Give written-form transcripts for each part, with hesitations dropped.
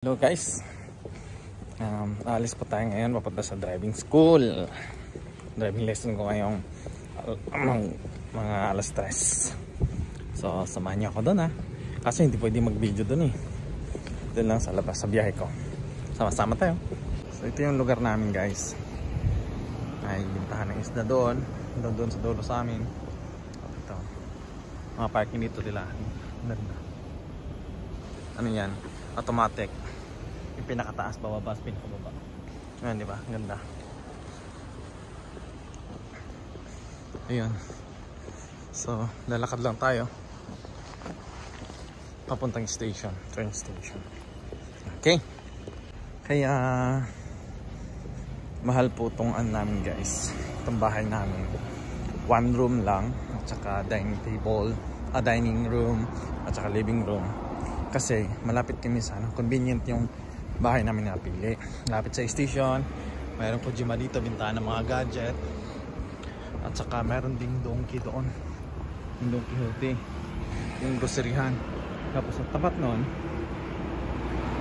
Hello guys, alis po tayo ngayon papunta sa driving school. Driving lesson ko ngayong mga alas 3. So samahan niyo ako doon ha, kasi hindi pwede mag video doon eh. Doon lang sa labas sa biyahe ko. Sama-sama tayo. So ito yung lugar namin guys. May bintahan ng isda doon sa dulo sa amin. Ito, mga parking dito nila. Ano yan? Automatic. Yung pinakataas, bababa, pinakababa. Ayan, di ba? Ganda. Ayun. So, lalakad lang tayo papuntang station, train station. Okay. Kaya mahal po itong namin guys. Itong bahay namin. One room lang, at saka dining table, dining room, at saka living room. Kasi malapit kami sa convenient yung bahay namin napili. Malapit sa station. Mayroon po gym dito, bintahan ng mga gadget. At saka mayroon ding donkey doon. Yung Don Quixote. Yung groceryhan. Tapos sa tapat noon,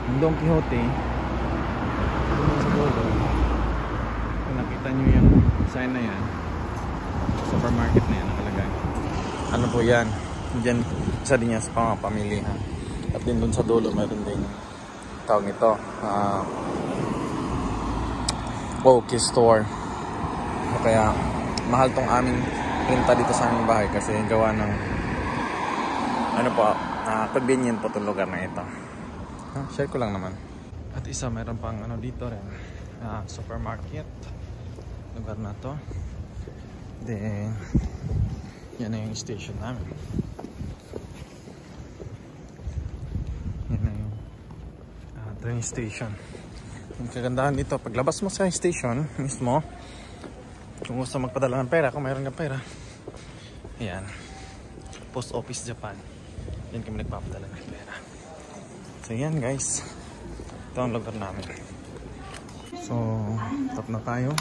yung Don Quixote, doon sa dulo. Kung nakita nyo yung sign na yan, supermarket na yan nakalagay. Ano po yan? Diyan, isa din yan sa pamamilihan. At din dun sa dulo mayroon din tawag nito Poke Store. Kaya mahal tong aming renta dito sa aming bahay kasi gawa ng ano po, convenient po itong lugar na ito. Share ko lang naman. At isa mayroon pang ano dito rin, supermarket lugar na to. Then yan na yung station namin. Train station. Yung kagandahan dito, paglabas mo sa station mismo, kung gusto magpadala ng pera, kung mayroon kang pera, ayan, Post Office Japan, yan kami nagpapadala ng pera. So yan guys, ito ang lugar namin. So top na tayo,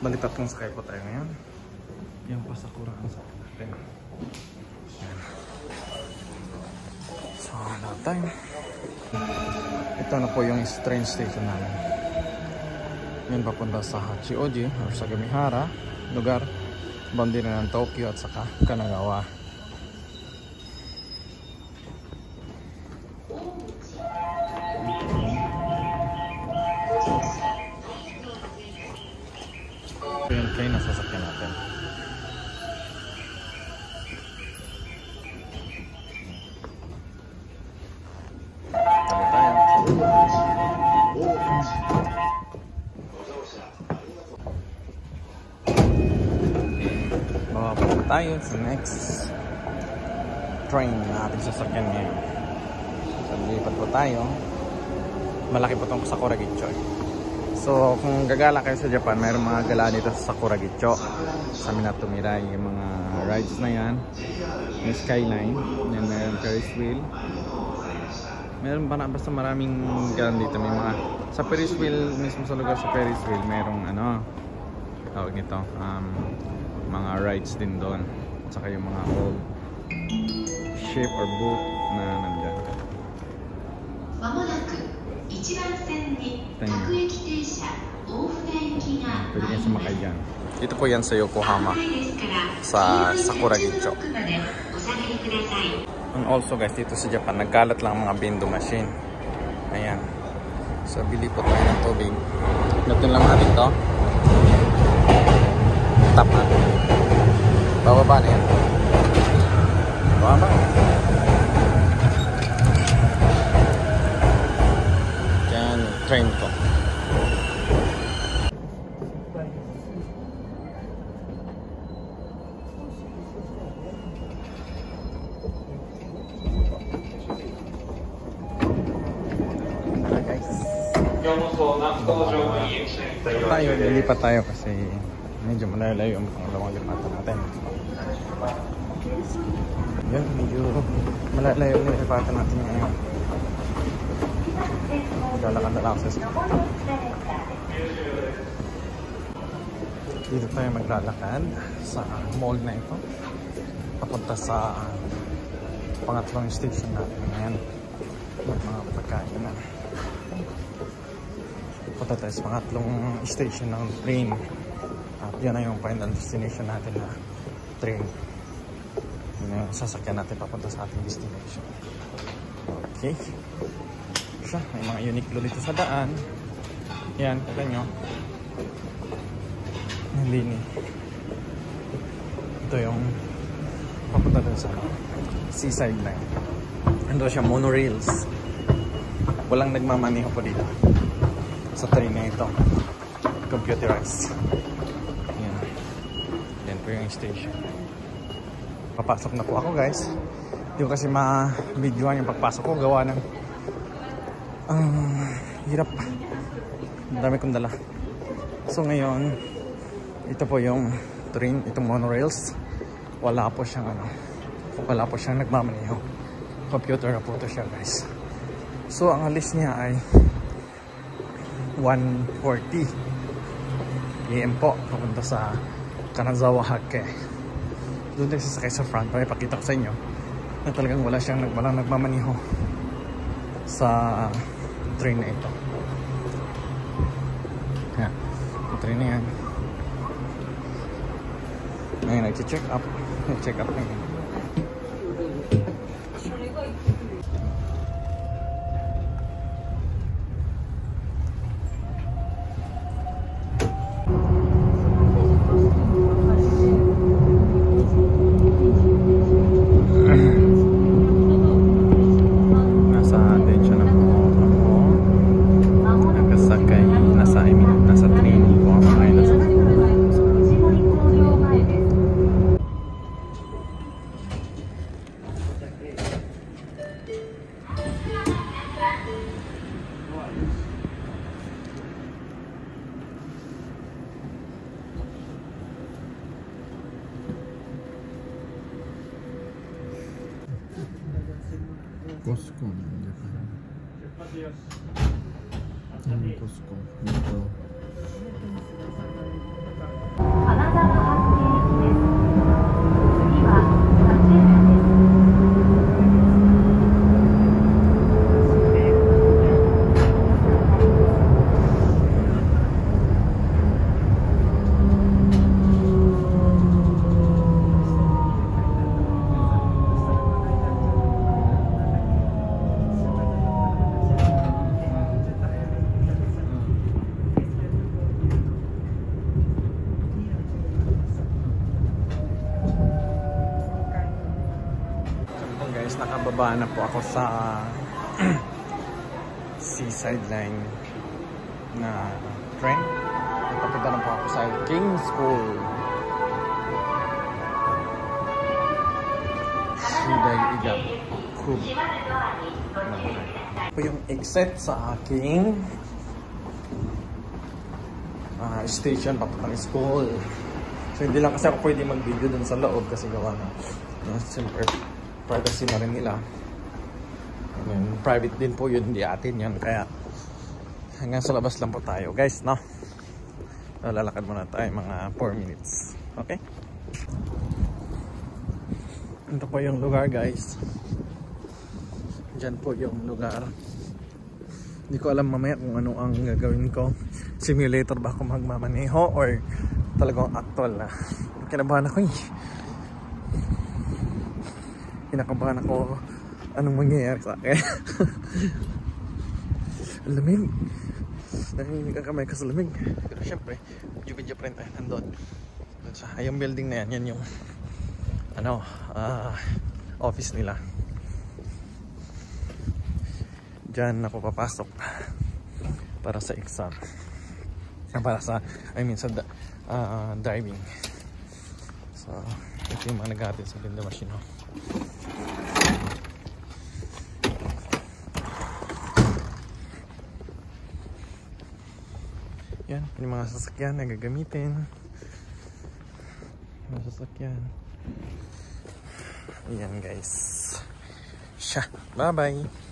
balik tatlong sakay po tayo ngayon. Yan po sa kurang sa natin. Yan. So lahat tayo. Ito na po yung train station namin. Yan papunta sa Hachioji or sa Gamihara, lugar boundary ng Tokyo at saka Kanagawa. Ito yung train na sasakyan natin. Tayo sa next train na ating sasakyan ngayon. So lipat po tayo. Malaki po itong Sakuragicho. So kung gagala kayo sa Japan, mayroong mga gala dito sa Sakuragicho, sa Minato Mirai. Yung mga rides na yan, may skyline, yan, mayroong Ferris wheel. Meron pa na, basta maraming gala dito. May mga sa Ferris wheel, mismo sa lugar sa Ferris wheel, mayroong ano tawag nito, mga rides din doon, at saka yung mga old ship or boat na nandyan. Pwede kayo sumakay dyan. Dito po yan sa Yokohama, sa Sakuragicho. And also guys, dito sa Japan nagkalat lang mga bendo machine. Ayan, so bili po tayo ng tubig. Natin lang natin to, tap na. Bababa na yan. Bababa. Yan, train ko. Tara guys. Tayo, lilipat tayo kasi medyo malalayo yung pangalawang lipatan natin. Yan, medyo malalayo yung lipatan natin ngayon. Maglalakad na lang sa school. Dito tayo maglalakad sa mall na ito, papunta sa pangatlong station natin ngayon. Mga pagkain na. Punta tayo sa pangatlong station ng train. At yun na yung final destination natin na train. Yun yung sasakyan natin papunta sa ating destination. Okay. Siya, may mga unique dito sa daan. Yan, kita nyo. Hindi ni. Ito yung papunta dun sa seaside line. Ando siya monorails. Walang nagmamaniho po dito sa train na ito. Computerized. Yan. Yan po yung station. Papasok na po ako guys. Hindi ko kasi ma-videoan yung pagpasok ko. Gawa ng hirap. Dami kong dala. So ngayon, ito po yung train, itong monorails. Wala po siyang nagmamaniho. Computer na po ito siya guys. So ang alis niya ay 1:40 AM po, papunta sa Kanazawa Hake. Doon tayo sasakay sa front para ipakita ko sa inyo na talagang walang nagmamaniho sa train na ito. Yan, yung train na yan. Ngayon nag-check up na yan. Costco. Costco. Dito. Nakababa na po ako sa seaside line na train. Papunta na po ako sa King's School. Shiday Igab Kub. Ito yung exit sa aking station papuntang school. So hindi lang kasi ako pwede mag-video dun sa loob kasi gawa na siyempre privacy na rin nila. Yun, private din po yun, hindi atin yun. Kaya hanggang sa labas lang po tayo guys, no? Lalakad muna tayo mga 4 minutes. Okay? Ito po yung lugar guys. Diyan po yung lugar. Hindi ko alam mamaya kung ano ang gagawin ko. Simulator ba ako magmamaneho or talagang actual na. Kinabahan ako eh. Kinakabahan ako anong mangyayari sa akin. Ang lamig. Nanginig ang kamay ko sa lamig. Pero syempre, video pa rin tayo nandun. Yung building na yan, yan yung office nila. Diyan ako papasok para sa exam. Para sa, driving. So, ito yung mga nag-atin sa window machine. Yan, yung mga sasakyan na gagamitin. Mga sasakyan. Ayan guys. Bye bye.